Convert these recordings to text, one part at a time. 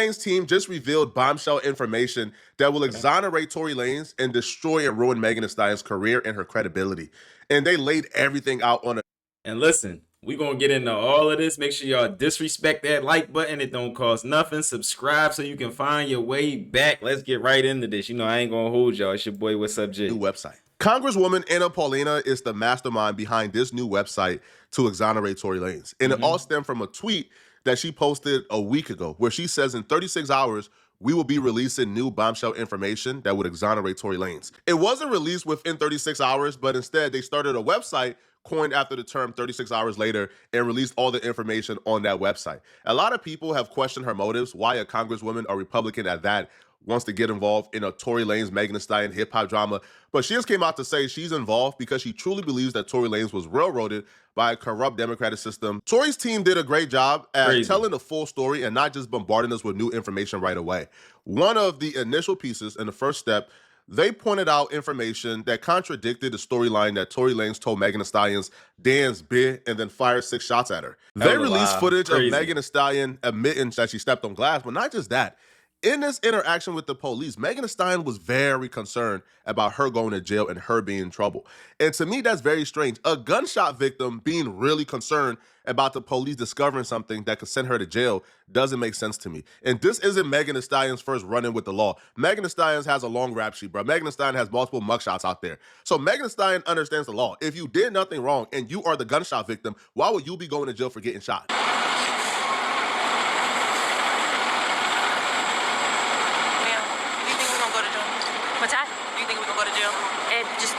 Lanez team just revealed bombshell information that will exonerate Tory Lanez and destroy and ruin Megan Thee Stallion's career and her credibility. And they laid everything out on a... And listen, we gonna get into all of this. Make sure y'all disrespect that like button. It don't cost nothing. Subscribe so you can find your way back. Let's get right into this. You know, I ain't gonna hold y'all. It's your boy, What's Up, J. New website. Congresswoman Anna Paulina is the mastermind behind this new website to exonerate Tory Lanez. And it all stemmed from a tweet that she posted a week ago, where she says in 36 hours, we will be releasing new bombshell information that would exonerate Tory Lanez. It wasn't released within 36 hours, but instead they started a website coined after the term 36 hours later and released all the information on that website. A lot of people have questioned her motives, why a congresswoman, a Republican at that, wants to get involved in a Tory Lanez, Megan Thee Stallion hip-hop drama. But she just came out to say she's involved because she truly believes that Tory Lanez was railroaded by a corrupt democratic system. Tory's team did a great job at telling the full story and not just bombarding us with new information right away. One of the initial pieces in the first step, they pointed out information that contradicted the storyline that Tory Lanez told Megan Thee Stallion's dance bit and then fired 6 shots at her. They released footage of Megan Thee Stallion admitting that she stepped on glass, but not just that. In this interaction with the police, Megan Thee Stallion was very concerned about her going to jail and her being in trouble. And to me, that's very strange. A gunshot victim being really concerned about the police discovering something that could send her to jail doesn't make sense to me. And this isn't Megan Thee Stallion's first run-in with the law. Megan Thee Stallion has a long rap sheet, bro. Megan Thee Stallion has multiple mugshots out there. So Megan Thee Stallion understands the law. If you did nothing wrong and you are the gunshot victim, why would you be going to jail for getting shot?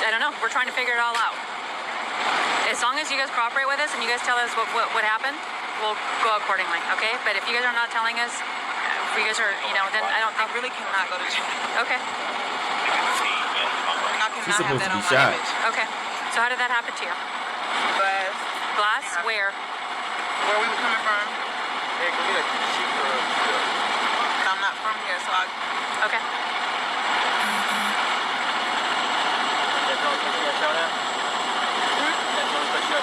I don't know. We're trying to figure it all out. As long as you guys cooperate with us and you guys tell us what happened, we'll go accordingly, okay? But if you guys are not telling us, if you guys are, you know, then I don't think... I really cannot go to jail. Okay. She's supposed to be shot. Okay. So how did that happen to you? Glass. Glass? Where? Where we were coming from. Hey, go get a sheet for us. I'm not from here, so I... Okay.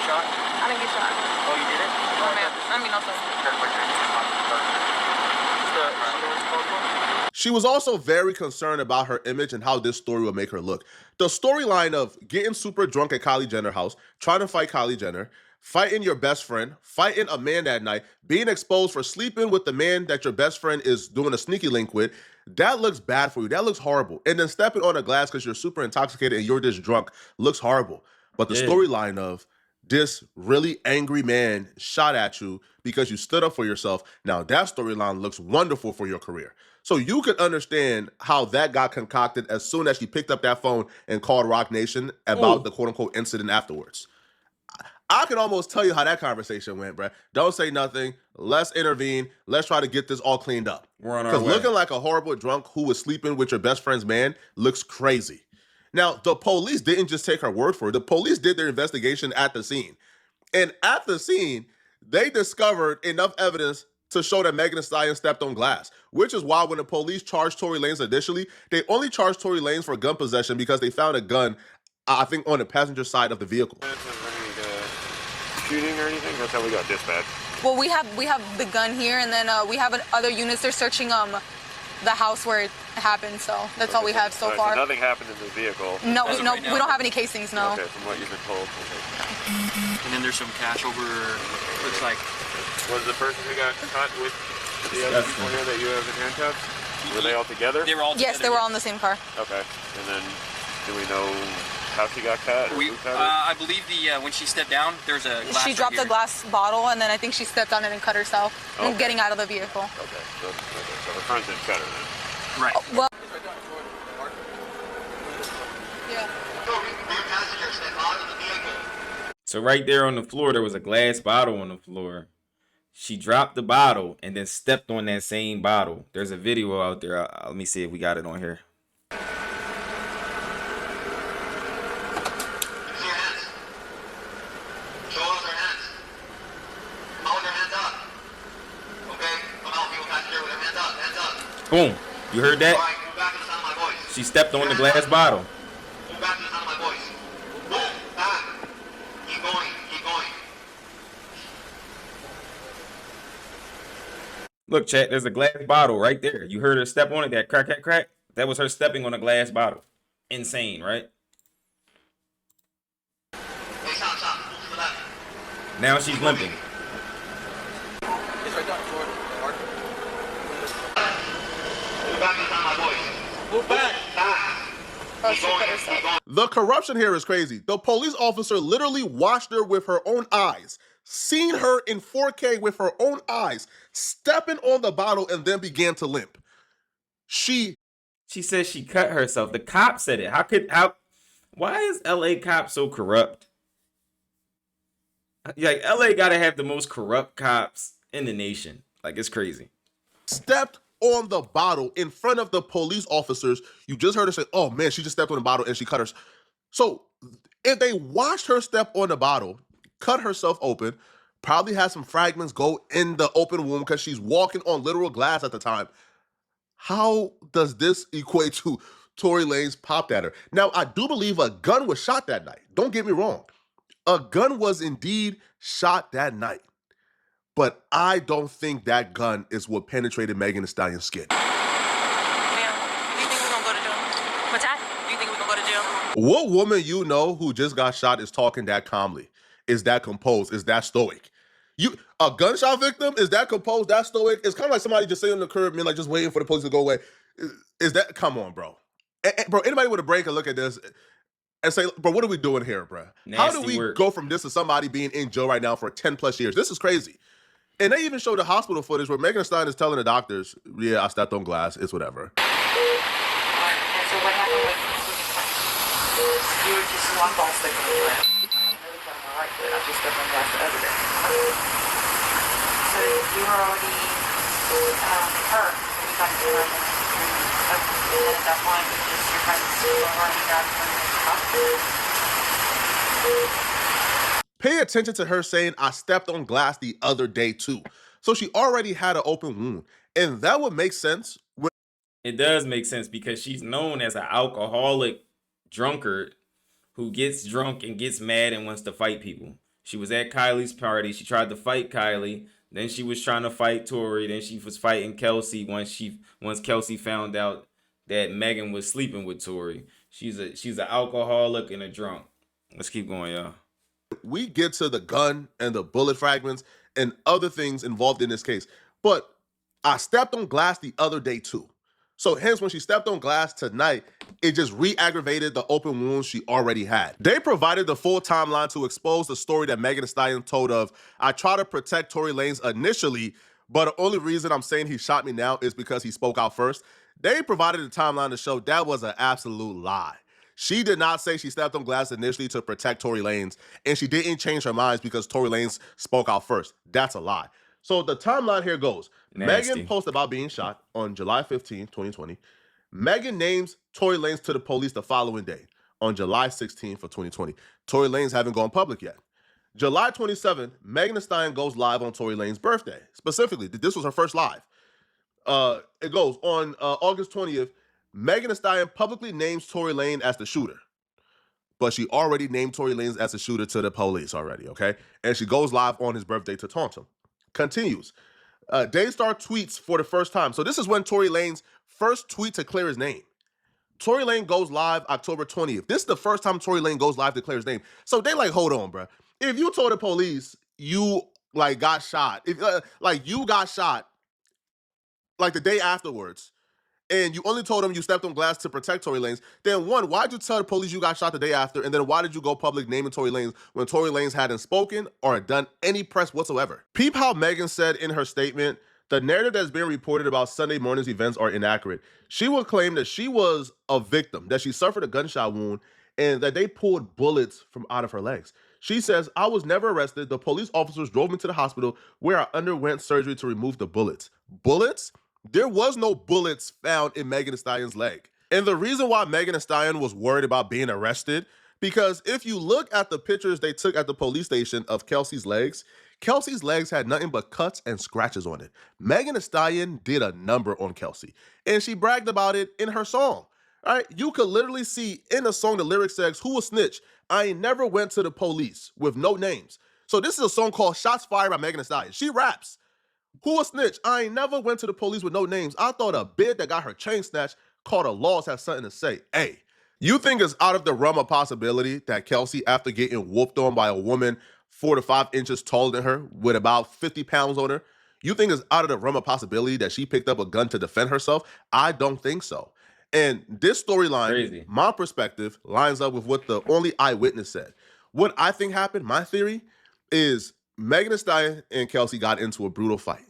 Shot? I didn't get shot. Oh, you didn't? Oh, man. I mean, also. She was also very concerned about her image and how this story would make her look. The storyline of getting super drunk at Kylie Jenner's house, trying to fight Kylie Jenner, fighting your best friend, fighting a man that night, being exposed for sleeping with the man that your best friend is doing a sneaky link with, that looks bad for you. That looks horrible. And then stepping on a glass because you're super intoxicated and you're just drunk looks horrible. But the storyline of this really angry man shot at you because you stood up for yourself, now that storyline looks wonderful for your career. So you could understand how that got concocted as soon as she picked up that phone and called Rock Nation about the quote-unquote incident afterwards. I can almost tell you how that conversation went, bruh. Don't say nothing. Let's intervene. Let's try to get this all cleaned up. We're on our way. Because looking like a horrible drunk who was sleeping with your best friend's man looks crazy. Now, the police didn't just take her word for it. The police did their investigation at the scene. And at the scene, they discovered enough evidence to show that Megan Thee Stallion stepped on glass, which is why when the police charged Tory Lanez initially, they only charged Tory Lanez for gun possession because they found a gun, I think, on the passenger side of the vehicle. Shooting or anything? That's how we got dispatched. Well, we have the gun here, and then we have other units. They're searching the house where it happened, so that's all we have so far. So nothing happened in the vehicle? No, we don't have any casings, no. Okay, from what you've been told. Okay. And then there's some cash over, looks like. Was the person who got caught with the other people here that you have in handcuffs? Were they all together? They were all together. Yes, they were all in the same car. Okay, and then do we know how she got cut? I believe when she stepped down, there's a glass. She dropped a glass bottle, and then I think she stepped on it and cut herself, and getting out of the vehicle. Okay, so her friends didn't cut her then. Right. Well, So right there on the floor, there was a glass bottle on the floor. She dropped the bottle and then stepped on that same bottle. There's a video out there. Let me see if we got it on here. Boom. You heard that? She stepped on the glass bottle. Look, chat, there's a glass bottle right there. You heard her step on it, that crack, crack, crack? That was her stepping on a glass bottle. Insane, right? Now she's limping. It's right down Jordan. Move back. Oh, she cut herself. The corruption here is crazy. The police officer literally watched her with her own eyes, seen her in 4K with her own eyes, stepping on the bottle, and then began to limp. She says she cut herself. The cop said it. Why is LA cops so corrupt? Like, LA gotta have the most corrupt cops in the nation. Like, it's crazy. stepped on the bottle in front of the police officers. You just heard her say, oh man, she just stepped on the bottle and she cut her. So if they watched her step on the bottle, cut herself open, probably had some fragments go in the open wound because she's walking on literal glass at the time. How does this equate to Tory Lanez popped at her? Now, I do believe a gun was shot that night. Don't get me wrong. A gun was indeed shot that night. But I don't think that gun is what penetrated Megan Thee Stallion's skin. Ma'am, do you think we're gonna go to jail? What's that? Do you think we're gonna go to jail? What woman you know who just got shot is talking that calmly? Is that composed? Is that stoic? A gunshot victim? Is that composed? That stoic? It's kind of like somebody just sitting on the curb, man, like just waiting for the police to go away. Is that? Come on, bro. Bro, anybody with a brain can look at this and say, bro, what are we doing here, bro? How do we go from this to somebody being in jail right now for 10 plus years? This is crazy. And they even showed the hospital footage where Megan Thee Stallion is telling the doctors, yeah, I stepped on glass. It's whatever. And so what happened with you were just one ball stick on the left. I really cut on my right foot. I just stepped on glass the other day. So you were already hurt. So we got to the right and at that point, your friends were running down from the hospital. Pay attention to her saying, I stepped on glass the other day too. So she already had an open wound. And that would make sense. It does make sense because she's known as an alcoholic drunkard who gets drunk and gets mad and wants to fight people. She was at Kylie's party. She tried to fight Kylie. Then she was trying to fight Tory. Then she was fighting Kelsey once Kelsey found out that Megan was sleeping with Tory. She's an alcoholic and a drunk. Let's keep going, y'all. We get to the gun and the bullet fragments and other things involved in this case. But I stepped on glass the other day too. So hence when she stepped on glass tonight, it just re-aggravated the open wounds she already had. They provided the full timeline to expose the story that Megan Thee Stallion told of, I try to protect Tory Lanez initially, but the only reason I'm saying he shot me now is because he spoke out first. They provided the timeline to show that was an absolute lie. She did not say she stepped on glass initially to protect Tory Lanez, and she didn't change her mind because Tory Lanez spoke out first. That's a lie. So the timeline here goes. Nasty. Megan posted about being shot on July 15, 2020. Megan names Tory Lanez to the police the following day on July 16 for 2020. Tory Lanez haven't gone public yet. July 27, Megan Thee Stallion goes live on Tory Lanez's birthday. Specifically, this was her first live. It goes on August 20th. Megan Thee Stallion publicly names Tory Lanez as the shooter. But she already named Tory Lanez as the shooter to the police already, okay? And she goes live on his birthday to taunt him. Continues. Daystar tweets for the first time. So this is when Tory Lanez first tweet to clear his name. Tory Lanez goes live October 20th. This is the first time Tory Lanez goes live to clear his name. So they like, hold on, bro. If you told the police you like got shot, if you got shot like the day afterwards, and you only told them you stepped on glass to protect Tory Lanez, then one, why'd you tell the police you got shot the day after? And then why did you go public naming Tory Lanez when Tory Lanez hadn't spoken or done any press whatsoever? Peep how Megan said in her statement, the narrative that's been reported about Sunday morning's events are inaccurate. She will claim that she was a victim, that she suffered a gunshot wound, and that they pulled bullets from out of her legs. She says, I was never arrested. The police officers drove me to the hospital where I underwent surgery to remove the bullets. Bullets? There was no bullets found in Megan Thee Stallion's leg. And the reason why Megan Thee Stallion was worried about being arrested, because if you look at the pictures they took at the police station of Kelsey's legs had nothing but cuts and scratches on it. Megan Thee Stallion did a number on Kelsey, and she bragged about it in her song. All right, you could literally see in the song the lyric says, who a snitch? I ain't never went to the police, with no names. So this is a song called Shots Fired by Megan Thee Stallion. She raps. Who a snitch? I ain't never went to the police with no names. I thought a bid that got her chain snatched called a loss had something to say. Hey, you think it's out of the realm of possibility that Kelsey, after getting whooped on by a woman 4 to 5 inches taller than her with about 50 pounds on her, you think it's out of the realm of possibility that she picked up a gun to defend herself? I don't think so. And this storyline, my perspective, lines up with what the only eyewitness said. What I think happened, my theory, is Megan Thee Stallion and Kelsey got into a brutal fight.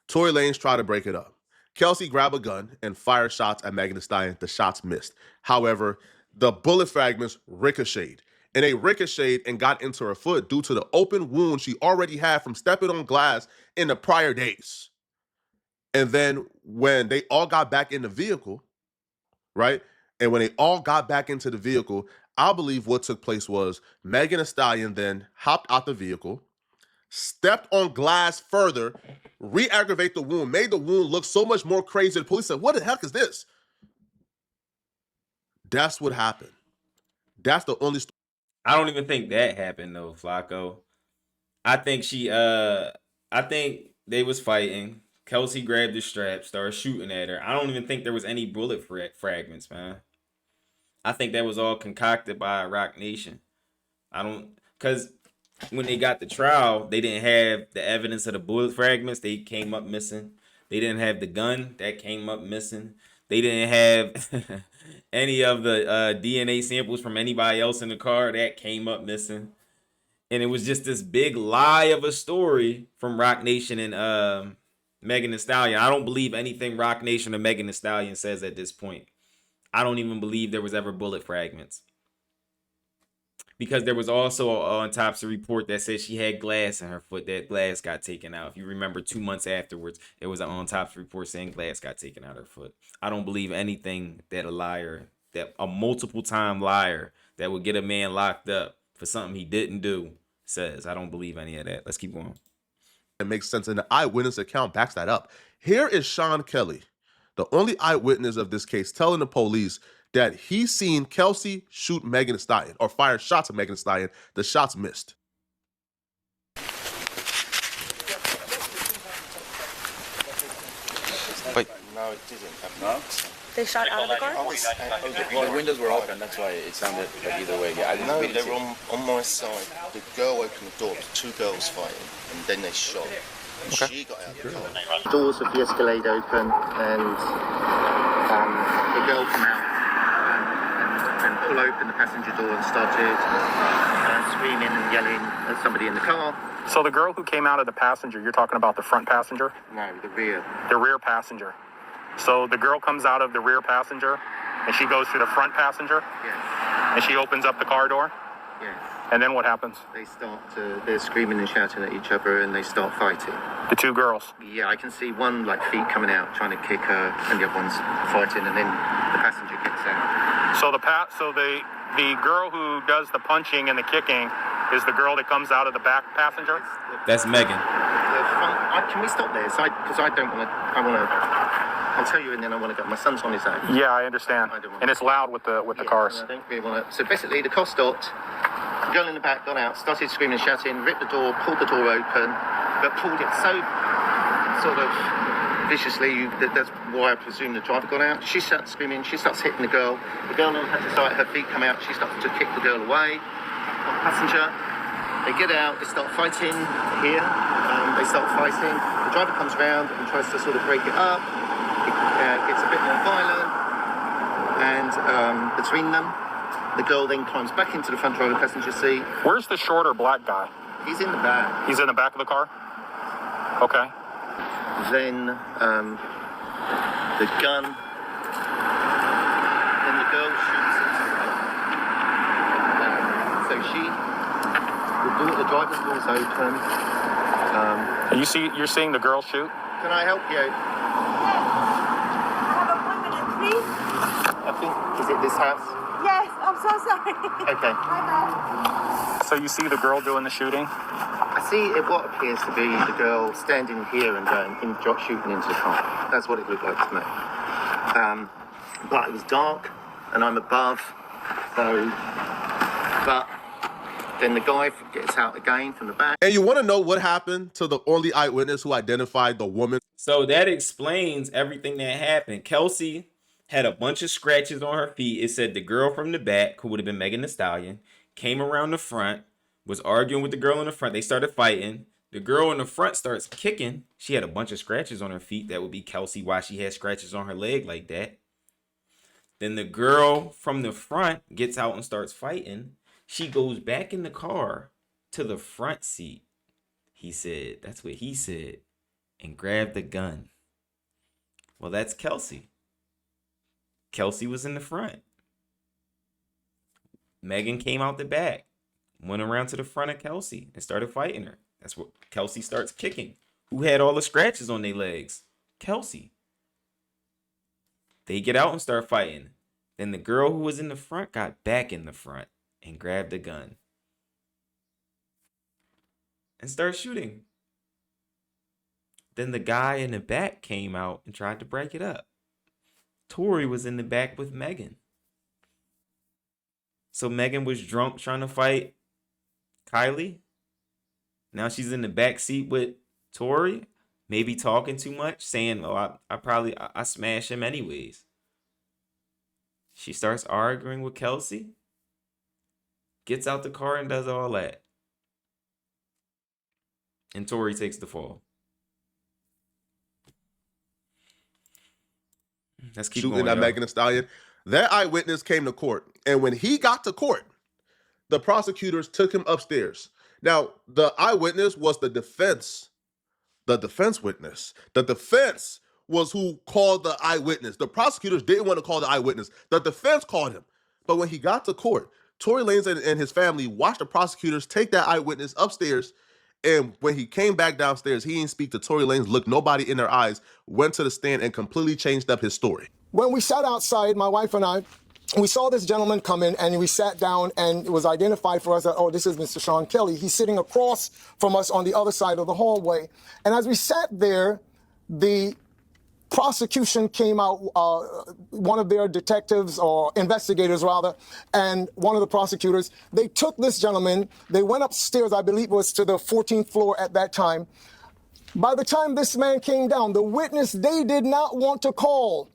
Tory Lanez tried to break it up. Kelsey grabbed a gun and fired shots at Megan Thee Stallion. The shots missed. However, the bullet fragments ricocheted. And they ricocheted and got into her foot due to the open wound she already had from stepping on glass in the prior days. And then when they all got back in the vehicle, right? And when they all got back into the vehicle, I believe what took place was Megan Thee Stallion then hopped out the vehicle, stepped on glass further, re-aggravate the wound, made the wound look so much more crazy. The police said, what the heck is this? That's what happened. That's the only story. I don't even think that happened though, Flacco. I think they was fighting. Kelsey grabbed the strap, started shooting at her. I don't even think there was any bullet fragments, man. I think that was all concocted by Roc Nation. Because when they got the trial, they didn't have the evidence of the bullet fragments. They came up missing. They didn't have the gun. That came up missing. They didn't have any of the DNA samples from anybody else in the car. That came up missing. And it was just this big lie of a story from Roc Nation and Megan Thee Stallion. I don't believe anything Roc Nation or Megan Thee Stallion says at this point. I don't even believe there was ever bullet fragments. Because there was also an autopsy report that said she had glass in her foot. That glass got taken out. If you remember, 2 months afterwards, there was an autopsy report saying glass got taken out of her foot. I don't believe anything that a multiple time liar that would get a man locked up for something he didn't do says. I don't believe any of that. Let's keep going. It makes sense, and the eyewitness account backs that up. Here is Sean Kelly, the only eyewitness of this case, telling the police that he seen Kelsey shoot Megan Thee Stallion or fire shots at Megan Thee Stallion. The shots missed. Wait, no, it didn't. No? They shot out of the car? Well, the windows were open, that's why it sounded like either way. Yeah, No, they were on my side. The girl opened the door, two girls fighting, and then they shot. And she got out of the car. The doors of the Escalade open, and the girl came out and pulled open the passenger door and started screaming and yelling at somebody in the car. So the girl who came out of the passenger, you're talking about the front passenger? No, the rear. The rear passenger. So the girl comes out of the rear passenger, and she goes to the front passenger? Yes. And she opens up the car door? Yes. And then what happens? They're screaming and shouting at each other, and they start fighting. The two girls? Yeah, I can see one, feet coming out, trying to kick her, and the other one's fighting, and then the passenger kicks out. So the girl who does the punching and the kicking is the girl that comes out of the back passenger? That's Megan. Can we stop there? Because I don't want to... I'll tell you, and then I want to go. My son's on his own. Yeah, I understand. And it's loud with the cars. I don't really want to. So basically, the car stopped. The girl in the back got out, started screaming and shouting, ripped the door, pulled the door open, but pulled it so sort of viciously. That's why I presume the driver got out. She starts screaming. She starts hitting the girl. The girl then had to start her feet come out. She started to kick the girl away. The passenger. They get out. They start fighting here. They start fighting. The driver comes around and tries to sort of break it up. Gets a bit more violent, and between them, the girl then climbs back into the front driver passenger seat. Where's the shorter black guy? He's in the back. He's in the back of the car? Okay. Then the gun, then the girl shoots it. So the driver's door's open. You're seeing the girl shoot? Can I help you? I think, is it this house? Yes, I'm so sorry. Okay. Bye-bye. So you see the girl doing the shooting? I see what appears to be the girl standing here and shooting into the car. That's what it looked like to me. But it was dark, and I'm above, but Then the guy gets out again from the back. And you want to know what happened to the only eyewitness who identified the woman? So that explains everything that happened. Kelsey had a bunch of scratches on her feet. It said the girl from the back, who would have been Megan Thee Stallion, came around the front, was arguing with the girl in the front. They started fighting. The girl in the front starts kicking. She had a bunch of scratches on her feet. That would be Kelsey, why she had scratches on her leg like that. Then the girl from the front gets out and starts fighting. She goes back in the car to the front seat. He said, that's what he said, and grabbed the gun. Well, that's Kelsey. Kelsey was in the front. Megan came out the back, went around to the front of Kelsey and started fighting her. That's what Kelsey starts kicking. Who had all the scratches on their legs? Kelsey. They get out and start fighting. Then the girl who was in the front got back in the front and grabbed a gun and started shooting. Then the guy in the back came out and tried to break it up. Tory was in the back with Meghan. So Meghan was drunk trying to fight Kylie. Now she's in the back seat with Tory, maybe talking too much, saying, oh, I smash him anyways. She starts arguing with Kelsey, gets out the car and does all that. And Tory takes the fall. Let's keep Shooting going, at y'all. Megan Thee Stallion. That eyewitness came to court. And when he got to court, the prosecutors took him upstairs. Now, the eyewitness was the defense witness. The defense was who called the eyewitness. The prosecutors didn't want to call the eyewitness. The defense called him. But when he got to court, Tory Lanez and his family watched the prosecutors take that eyewitness upstairs. And when he came back downstairs, he didn't speak to Tory Lanez, looked nobody in their eyes, went to the stand and completely changed up his story. When we sat outside, my wife and I, we saw this gentleman come in and we sat down and it was identified for us that, oh, this is Mr. Sean Kelly. He's sitting across from us on the other side of the hallway. And as we sat there, the prosecution came out, one of their detectives or investigators rather, and one of the prosecutors, they took this gentleman, they went upstairs, I believe it was to the 14th floor at that time. By the time this man came down, the witness they did not want to call,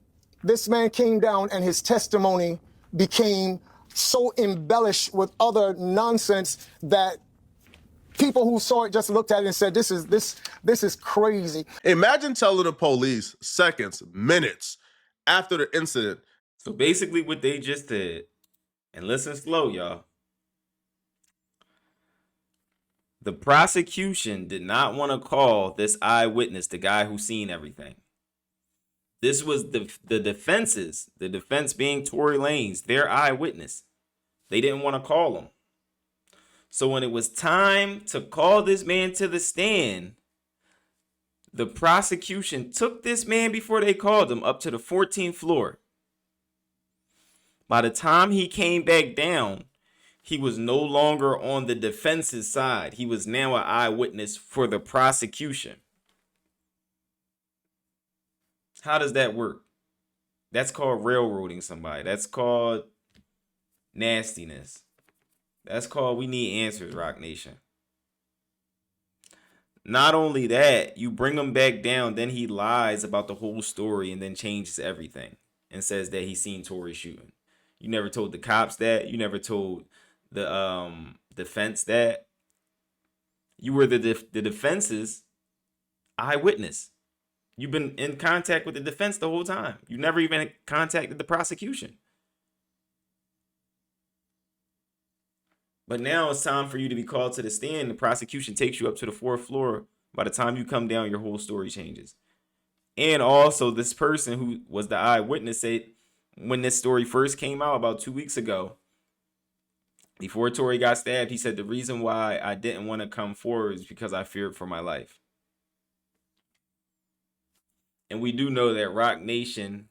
this man came down and his testimony became so embellished with other nonsense that people who saw it just looked at it and said, this is crazy. Imagine telling the police seconds, minutes after the incident. So basically what they just did, and listen slow, y'all. The prosecution did not want to call this eyewitness, the guy who seen everything. This was the defense being Tory Lanez, their eyewitness. They didn't want to call him. So when it was time to call this man to the stand, the prosecution took this man before they called him up to the 14th floor. By the time he came back down, he was no longer on the defense's side. He was now an eyewitness for the prosecution. How does that work? That's called railroading somebody. That's called nastiness. That's called we need answers, Rock Nation. Not only that, you bring him back down, then he lies about the whole story and then changes everything and says that he seen Tory shooting. You never told the cops that. You never told the defense that. You were the defense's eyewitness. You've been in contact with the defense the whole time. You never even contacted the prosecution. But now it's time for you to be called to the stand. The prosecution takes you up to the 4th floor. By the time you come down, your whole story changes. And also, this person who was the eyewitness said when this story first came out about 2 weeks ago, before Tory got stabbed, he said the reason why I didn't want to come forward is because I feared for my life. And we do know that Rock Nation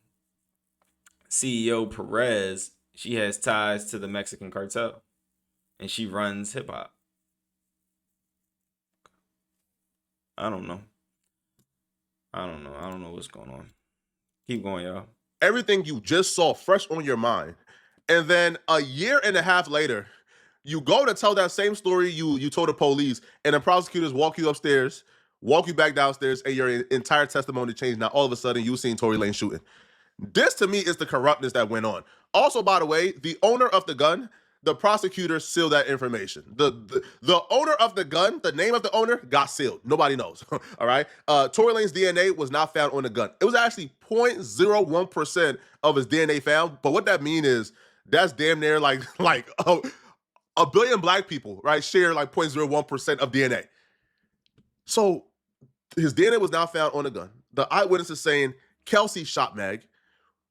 CEO Perez, she has ties to the Mexican cartel. And she runs hip hop. I don't know what's going on. Keep going, y'all. Everything you just saw fresh on your mind. And then a year and a half later, You go to tell that same story you told the police, and the prosecutors walk you upstairs, walk you back downstairs, and your entire testimony changed. Now all of a sudden you seen Tory Lanez shooting. This to me is the corruptness that went on. Also, by the way, the owner of the gun, the prosecutor sealed that information. The owner of the gun, the name of the owner, got sealed. Nobody knows. All right. Tory Lanez DNA was not found on the gun. It was actually 0.01% of his DNA found. But what that means is that's damn near like a billion black people, right, share like 0.01% of DNA. So his DNA was now found on the gun. The eyewitness is saying Kelsey shot Meg.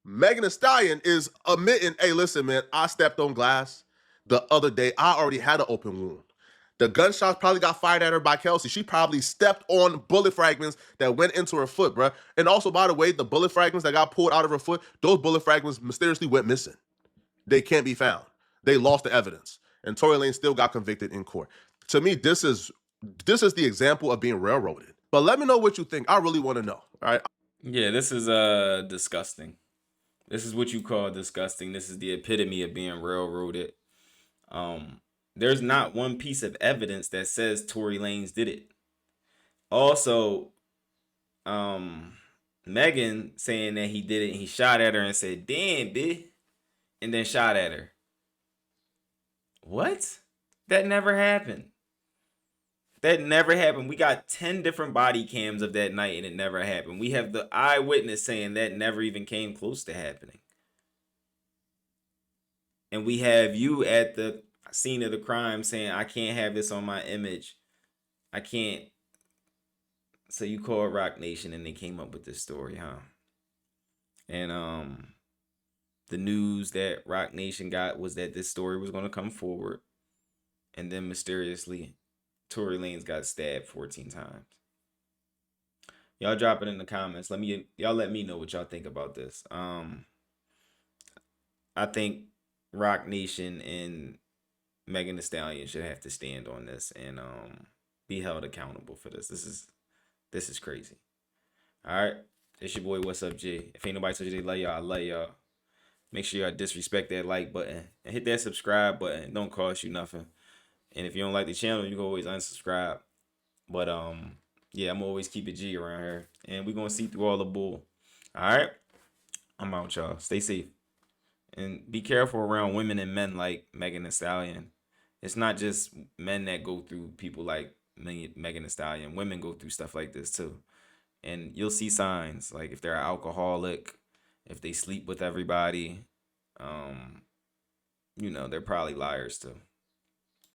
Megan Thee Stallion is admitting, hey, listen, man, I stepped on glass the other day. I already had an open wound. The gunshots probably got fired at her by Kelsey. She probably stepped on bullet fragments that went into her foot, bruh. And also, by the way, the bullet fragments that got pulled out of her foot, those bullet fragments mysteriously went missing. They can't be found. They lost the evidence. And Tory Lanez still got convicted in court. To me, this is the example of being railroaded. But let me know what you think. I really want to know. All right. Yeah, this is disgusting. This is what you call disgusting. This is the epitome of being railroaded. There's not one piece of evidence that says Tory Lanez did it. Also, Megan saying that he did it and he shot at her and said, damn, bitch, and then shot at her. What? That never happened. That never happened. We got 10 different body cams of that night and it never happened. We have the eyewitness saying that never even came close to happening. And we have you at the scene of the crime saying, I can't have this on my image. I can't. So you called Rock Nation and they came up with this story, huh? And the news that Rock Nation got was that this story was going to come forward. And then mysteriously, Tory Lanez got stabbed 14 times. Y'all drop it in the comments. Y'all let me know what y'all think about this. I think Rock Nation and Megan Thee Stallion should have to stand on this and be held accountable for this. This is crazy. All right, it's your boy. What's up, G? If ain't nobody told you they love y'all, I love y'all. Make sure y'all disrespect that like button and hit that subscribe button. It don't cost you nothing. And if you don't like the channel, you can always unsubscribe. But yeah, I'm always keep it G around here, and we're gonna see through all the bull. All right, I'm out, y'all. Stay safe. And be careful around women and men like Megan Thee Stallion. It's not just men that go through people like Megan Thee Stallion. Women go through stuff like this too. And you'll see signs, like if they're an alcoholic, if they sleep with everybody, they're probably liars too.